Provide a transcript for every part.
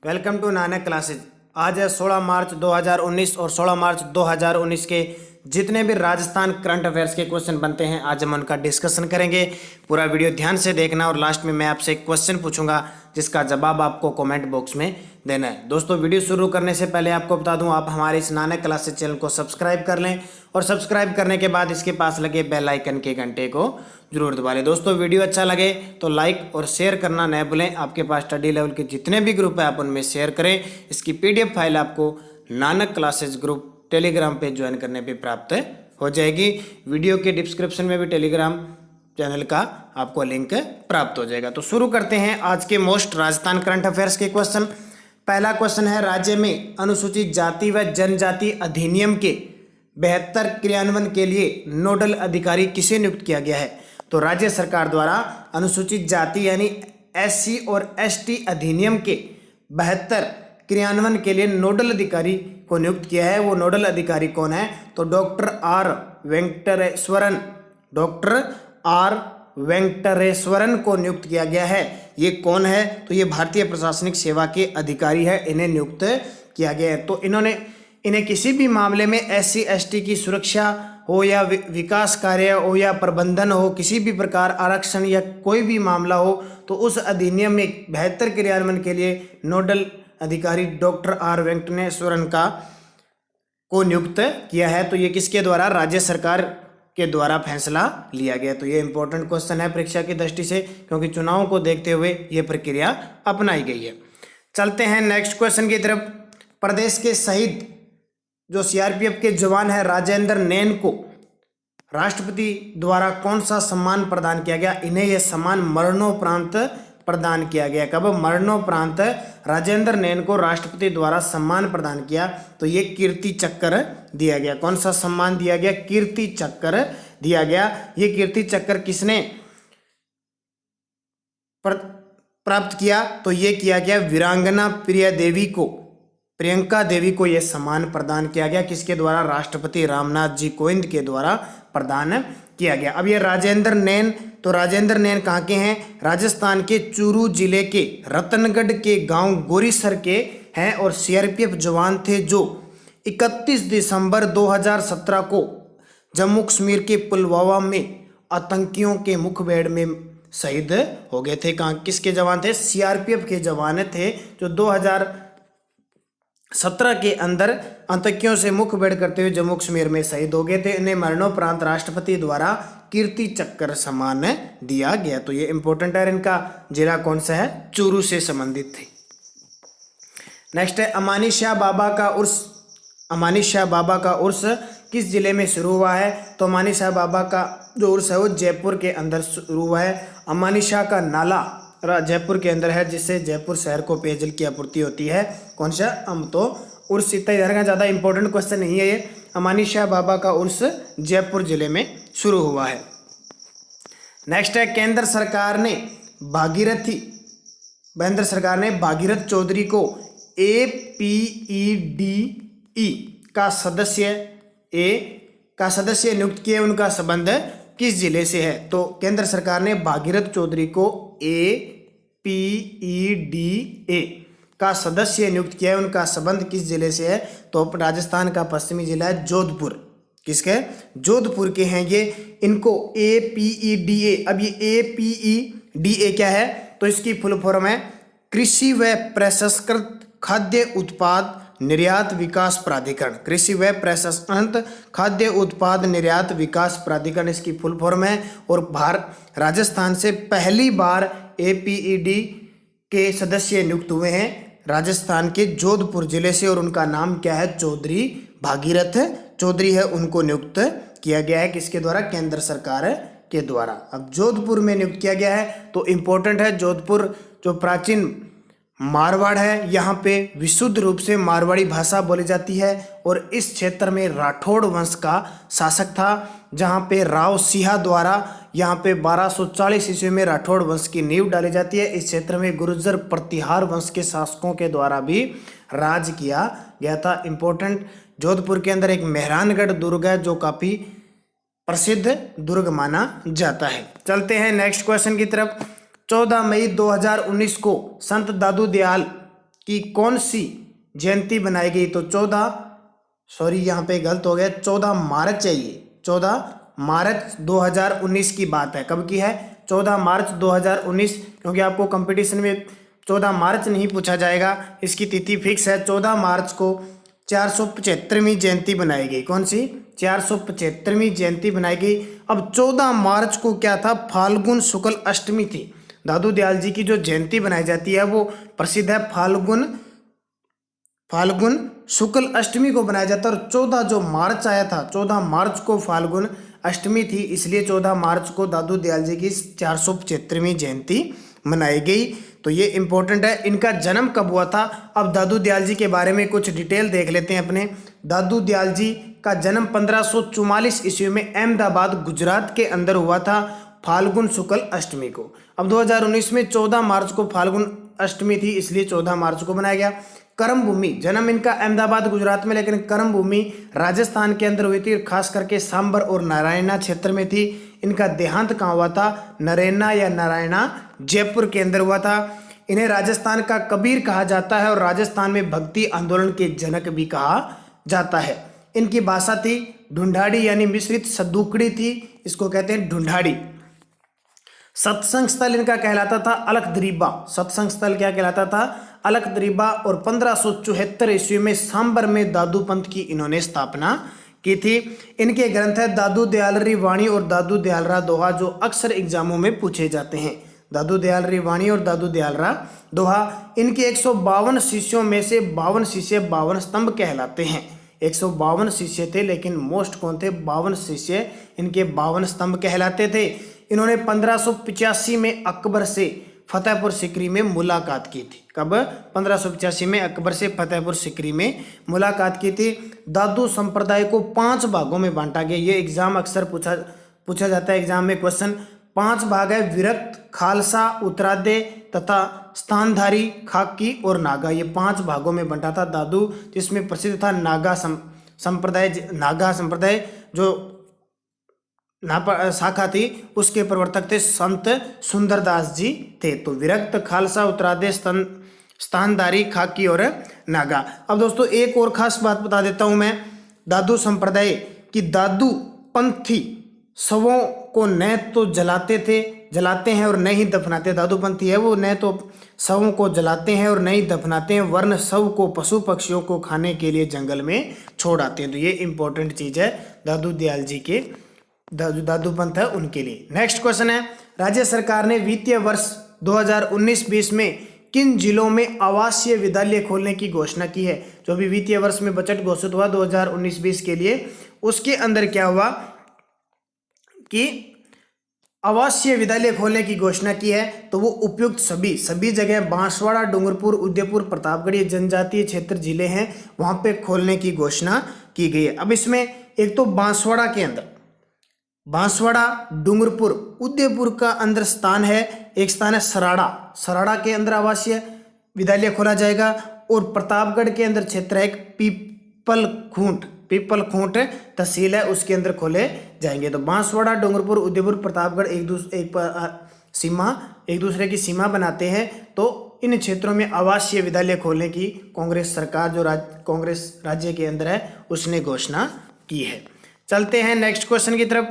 Welcome to Nanak classes. आज है 16 मार्च 2019 और 16 मार्च 2019 के जितने भी राजस्थान करंट अफेयर्स के क्वेश्चन बनते हैं आज हम उनका डिस्कशन करेंगे। पूरा वीडियो ध्यान से देखना और लास्ट में मैं आपसे एक क्वेश्चन पूछूंगा जिसका जवाब आपको कमेंट बॉक्स में देना है। दोस्तों वीडियो शुरू करने से पहले आपको बता दूं आप हमारे इस नानक क्लासेज चैनल को सब्सक्राइब कर लें और सब्सक्राइब करने के बाद इसके पास लगे बेल आइकन के घंटे को जरूर दबा लें। दोस्तों वीडियो अच्छा लगे तो लाइक और शेयर करना न भूलें। आपके पास स्टडी लेवल के जितने भी ग्रुप है आप उनमें शेयर करें। इसकी PDF फाइल आपको नानक क्लासेज ग्रुप टेलीग्राम पे ज्वाइन करने पे प्राप्त हो जाएगी। वीडियो के डिस्क्रिप्शन में भी टेलीग्राम चैनल का आपको लिंक प्राप्त हो जाएगा। तो शुरू करते हैं आज के मोस्ट राजस्थान करंट अफेयर्स के क्वेश्चन। पहला क्वेश्चन है, राज्य में अनुसूचित जाति व जनजाति अधिनियम के बेहतर क्रियान्वयन के लिए नोडल अधिकारी किसे नियुक्त किया गया है? तो राज्य सरकार द्वारा अनुसूचित जाति यानी SC और ST अधिनियम के बेहतर क्रियान्वयन के लिए नोडल अधिकारी को नियुक्त किया है। वो नोडल अधिकारी कौन है? तो डॉक्टर आर वेंकटेश्वरन को नियुक्त किया गया है। ये कौन है? तो ये भारतीय प्रशासनिक सेवा के अधिकारी है, इन्हें नियुक्त किया गया है। तो इन्हें किसी भी मामले में SC ST की सुरक्षा हो या विकास कार्य हो या प्रबंधन हो, किसी भी प्रकार आरक्षण या कोई भी मामला हो तो उस अधिनियम में बेहतर क्रियान्वयन के लिए नोडल अधिकारी डॉक्टर आर वेंकटेश्वरन को नियुक्त किया है। तो ये किसके द्वारा? राज्य सरकार के द्वारा फैसला लिया गया। तो ये इंपॉर्टेंट क्वेश्चन है परीक्षा की दृष्टि से, क्योंकि चुनावों को देखते हुए ये प्रक्रिया अपनाई गई है। चलते हैं नेक्स्ट क्वेश्चन की तरफ। प्रदेश के शहीद जो CRPF के जवान है राजेंद्र नैन को राष्ट्रपति द्वारा कौन सा सम्मान प्रदान किया गया? इन्हें यह सम्मान मरणोपरांत प्रदान किया गया। कब? मरणोपरांत राजेंद्र नैन को राष्ट्रपति द्वारा सम्मान प्रदान किया। तो ये कीर्ति चक्र दिया गया। कौन सा सम्मान दिया गया? कीर्ति चक्र दिया गया। ये कीर्ति चक्र किसने प्राप्त किया? तो ये किया गया वीरांगना प्रियंका देवी को यह सम्मान प्रदान किया गया। किसके द्वारा? राष्ट्रपति रामनाथ जी कोविंद के द्वारा प्रदान किया गया। अब ये राजेंद्र नैन, तो राजेंद्र नैन कहाँ के हैं? राजस्थान के चूरू जिले के रतनगढ़ के गांव गोरीसर के हैं और CRPF जवान थे जो 31 दिसंबर 2017 को जम्मू कश्मीर के पुलवामा में आतंकियों के मुठभेड़ में शहीद हो गए थे। कहाँ किसके जवान थे? CRPF के जवान थे जो 2017 के अंदर आतंकियों से मुठभेड़ करते हुए जम्मू कश्मीर में शहीद हो गए थे। इन्हें मरणोपरांत राष्ट्रपति द्वारा कीर्ति चक्र सम्मान दिया गया। तो ये इंपॉर्टेंट है। इनका जिला कौन सा है? चूरू से संबंधित थे। नेक्स्ट है, अमानी शाह बाबा का उर्स किस जिले में शुरू हुआ है? तो अमानी शाह बाबा का जो उर्स है वो जयपुर के अंदर शुरू हुआ है। अमानी शाह का नाला जयपुर के अंदर है, जिससे जयपुर शहर को पेयजल की आपूर्ति होती है। कौन सा? तो उर्स इतना इधर का ज़्यादा इंपॉर्टेंट क्वेश्चन नहीं है ये। अमानी शाह बाबा का उर्स जयपुर जिले में शुरू हुआ है। नेक्स्ट है, केंद्र सरकार ने भागीरथ चौधरी को APEDE का सदस्य नियुक्त किए। उनका संबंध किस जिले से है? तो केंद्र सरकार ने भागीरथ चौधरी को APEDA का सदस्य नियुक्त किया है। उनका संबंध किस जिले से है? तो राजस्थान का पश्चिमी जिला है जोधपुर। किसके? जोधपुर के हैं ये। इनको APEDA, अब ये APEDA क्या है? तो इसकी फुल फॉर्म है कृषि व प्रसंस्कृत खाद्य उत्पाद निर्यात विकास प्राधिकरण। कृषि व प्रसंस्कृत खाद्य उत्पाद निर्यात विकास प्राधिकरण इसकी फुल फॉर्म है। और राजस्थान से पहली बार APED के सदस्य नियुक्त हुए हैं राजस्थान के जोधपुर जिले से, और उनका नाम क्या है? चौधरी भागीरथ चौधरी है। उनको नियुक्त किया गया है। किसके द्वारा? केंद्र सरकार के द्वारा। अब जोधपुर में नियुक्त किया गया है तो इंपॉर्टेंट है। जोधपुर जो प्राचीन मारवाड़ है, यहाँ पे विशुद्ध रूप से मारवाड़ी भाषा बोली जाती है और इस क्षेत्र में राठौड़ वंश का शासक था, जहाँ पे राव सिंहा द्वारा यहाँ पे 1240 ईस्वी में राठौड़ वंश की नींव डाली जाती है। इस क्षेत्र में गुर्जर प्रतिहार वंश के शासकों के द्वारा भी राज किया गया था। इंपॉर्टेंट, जोधपुर के अंदर एक मेहरानगढ़ दुर्ग है जो काफ़ी प्रसिद्ध दुर्ग माना जाता है। चलते हैं नेक्स्ट क्वेश्चन की तरफ। 14 मई 2019 को संत दादू दयाल की कौन सी जयंती बनाई गई? तो 14, सॉरी यहाँ पे गलत हो गया, 14 मार्च चाहिए, 14 मार्च 2019 की बात है। कब की है? 14 मार्च 2019, क्योंकि आपको कंपटीशन में 14 मार्च नहीं पूछा जाएगा, इसकी तिथि फिक्स है। 14 मार्च को 475वीं जयंती बनाई गई। कौन सी? 475वीं जयंती बनाई गई। अब 14 मार्च को क्या था? फाल्गुन शुक्ल अष्टमी थी। दादू दयाल जी की जो जयंती बनाई जाती है वो प्रसिद्ध है फाल्गुन शुक्ल अष्टमी को बनाया जाता है। और 14 जो मार्च आया था, 14 मार्च को फाल्गुन अष्टमी थी, इसलिए 14 मार्च को दादू दयाल जी की 475वीं जयंती मनाई गई। तो ये इंपॉर्टेंट है। इनका जन्म कब हुआ था? अब दादू दयाल जी के बारे में कुछ डिटेल देख लेते हैं अपने। दादू दयाल जी का जन्म 1544 ईस्वी में अहमदाबाद गुजरात के अंदर हुआ था, फाल्गुन शुक्ल अष्टमी को। अब 2019 में 14 मार्च को फाल्गुन अष्टमी थी, इसलिए 14 मार्च को बनाया गया। कर्म भूमि, जन्म इनका अहमदाबाद गुजरात में, लेकिन कर्म भूमि राजस्थान के अंदर हुई थी, खास करके सांबर और नारायणा क्षेत्र में थी। इनका देहांत कहाँ हुआ था? नरेना या नारायणा जयपुर के अंदर हुआ था। इन्हें राजस्थान का कबीर कहा जाता है और राजस्थान में भक्ति आंदोलन के जनक भी कहा जाता है। इनकी भाषा थी ढूंढाड़ी यानी मिश्रित सद्दुकड़ी थी, इसको कहते हैं ढूंढाड़ी। सत्संग स्थल इनका कहलाता था अलकदरीबा। सत्संग स्थल क्या कहलाता था? अलकदरीबा। और 1574 ईस्वी में सांबर में दादू पंथ की इन्होंने स्थापना की थी। इनके ग्रंथ है दादू दयालरी वाणी और दादू दयालरा दोहा, जो अक्सर एग्जामों में पूछे जाते हैं। दादू दयालरी वाणी और दादू दयालरा दोहा। इनके 152 शिष्यों में से 52 शिष्य 52 स्तंभ कहलाते हैं। 152 शिष्य थे, लेकिन मोस्ट कौन थे? 52 शिष्य इनके 52 स्तंभ कहलाते थे। इन्होंने 1585 में अकबर से फतेहपुर सिकरी में मुलाकात की थी। कब? 1585 में अकबर से फतेहपुर सिकरी में मुलाकात की थी। दादू संप्रदाय को 5 भागों में बांटा गया। ये एग्जाम अक्सर पूछा जाता है एग्जाम में क्वेश्चन। 5 भाग है, विरक्त, खालसा, उत्तरादे तथा स्थानधारी, खाकी और नागा। ये 5 भागों में बंटा था दादू, जिसमें प्रसिद्ध था नागा संप्रदाय जो शाखा थी, उसके प्रवर्तक थे संत सुंदरदास जी थे। तो विरक्त, खालसा, उत्तरादे, स्थानधारी, खाकी और नागा। अब दोस्तों एक और खास बात बता देता हूं मैं दादू संप्रदाय की। दादू पंथी शवों को न तो जलाते हैं और न ही दफनाते। दादू पंथी है वो न तो शवों को जलाते हैं और न ही दफनाते हैं, वरन शव को पशु पक्षियों को खाने के लिए जंगल में छोड़ आते हैं। तो ये इंपॉर्टेंट चीज है दादू दयाल जी के, दादू पंथ है उनके लिए। नेक्स्ट क्वेश्चन है, राज्य सरकार ने वित्तीय वर्ष 2019-20 में किन जिलों में आवासीय विद्यालय खोलने की घोषणा की है? जो भी वित्तीय वर्ष में बजट घोषित हुआ 2019-20 के लिए, उसके अंदर क्या हुआ कि आवासीय विद्यालय खोलने की घोषणा की है। तो वो उपयुक्त सभी जगह बांसवाड़ा, डूंगरपुर, उदयपुर, प्रतापगढ़, ये जनजातीय क्षेत्र जिले हैं, वहां पे खोलने की घोषणा की गई है। अब इसमें एक तो बांसवाड़ा के अंदर, बांसवाड़ा, डूंगरपुर, उदयपुर का अंदर स्थान है, एक स्थान है सराड़ा के अंदर आवासीय विद्यालय खोला जाएगा। और प्रतापगढ़ के अंदर क्षेत्र है एक पीपल खूंट तहसील है, उसके अंदर खोले जाएंगे। तो बांसवाड़ा, डूंगरपुर, उदयपुर, प्रतापगढ़ एक दूसरे की सीमा बनाते हैं। तो इन क्षेत्रों में आवासीय विद्यालय खोलने की कांग्रेस सरकार, जो कांग्रेस राज्य के अंदर है, उसने घोषणा की है। चलते हैं नेक्स्ट क्वेश्चन की तरफ।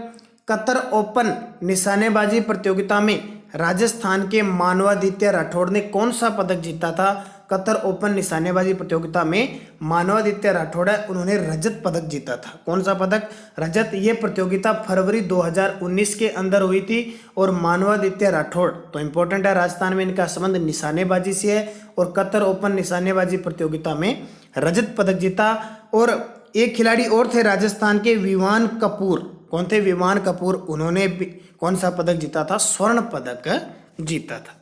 कतर ओपन निशानेबाजी प्रतियोगिता में राजस्थान के मानवादित्य राठौड़ ने कौन सा पदक जीता था? कतर ओपन निशानेबाजी प्रतियोगिता में मानवादित्य राठौड़ है, उन्होंने रजत पदक जीता था। कौन सा पदक? रजत। ये प्रतियोगिता फरवरी 2019 के अंदर हुई थी। और मानवादित्य राठौड़ तो इंपॉर्टेंट है, राजस्थान में इनका संबंध निशानेबाजी से है, और कतर ओपन निशानेबाजी प्रतियोगिता में रजत पदक जीता। और एक खिलाड़ी और थे राजस्थान के, विवान कपूर। कौन थे? विवान कपूर। उन्होंने कौन सा पदक जीता था? स्वर्ण पदक जीता था।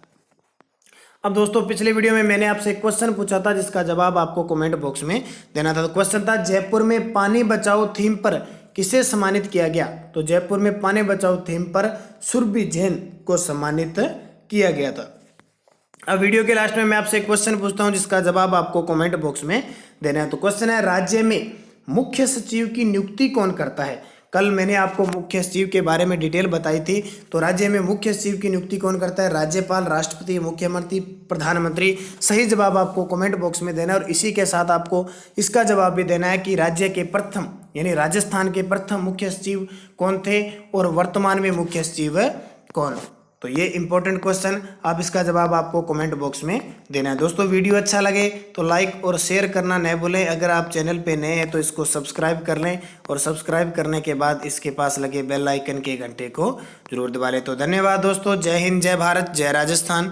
अब दोस्तों पिछले वीडियो में मैंने आपसे एक क्वेश्चन पूछा था, जिसका जवाब आपको कमेंट बॉक्स में देना था। तो क्वेश्चन था, जयपुर में पानी बचाओ थीम पर किसे सम्मानित किया गया? तो जयपुर में पानी बचाओ थीम पर सुरभि जैन को सम्मानित किया गया था। अब वीडियो के लास्ट में मैं आपसे एक क्वेश्चन पूछता हूं, जिसका जवाब आपको कमेंट बॉक्स में देना है। तो क्वेश्चन है, राज्य में मुख्य सचिव की नियुक्ति कौन करता है? कल मैंने आपको मुख्य सचिव के बारे में डिटेल बताई थी। तो राज्य में मुख्य सचिव की नियुक्ति कौन करता है? राज्यपाल, राष्ट्रपति, मुख्यमंत्री, प्रधानमंत्री। सही जवाब आपको कमेंट बॉक्स में देना है और इसी के साथ आपको इसका जवाब भी देना है कि राज्य के प्रथम यानी राजस्थान के प्रथम मुख्य सचिव कौन थे और वर्तमान में मुख्य सचिव कौन। तो ये इंपॉर्टेंट क्वेश्चन, आप इसका जवाब आपको कमेंट बॉक्स में देना है। दोस्तों वीडियो अच्छा लगे तो लाइक और शेयर करना न भूलें। अगर आप चैनल पे नए हैं तो इसको सब्सक्राइब कर लें और सब्सक्राइब करने के बाद इसके पास लगे बेल आइकन के घंटे को जरूर दबा लें। तो धन्यवाद दोस्तों। जय हिंद, जय भारत, जय राजस्थान।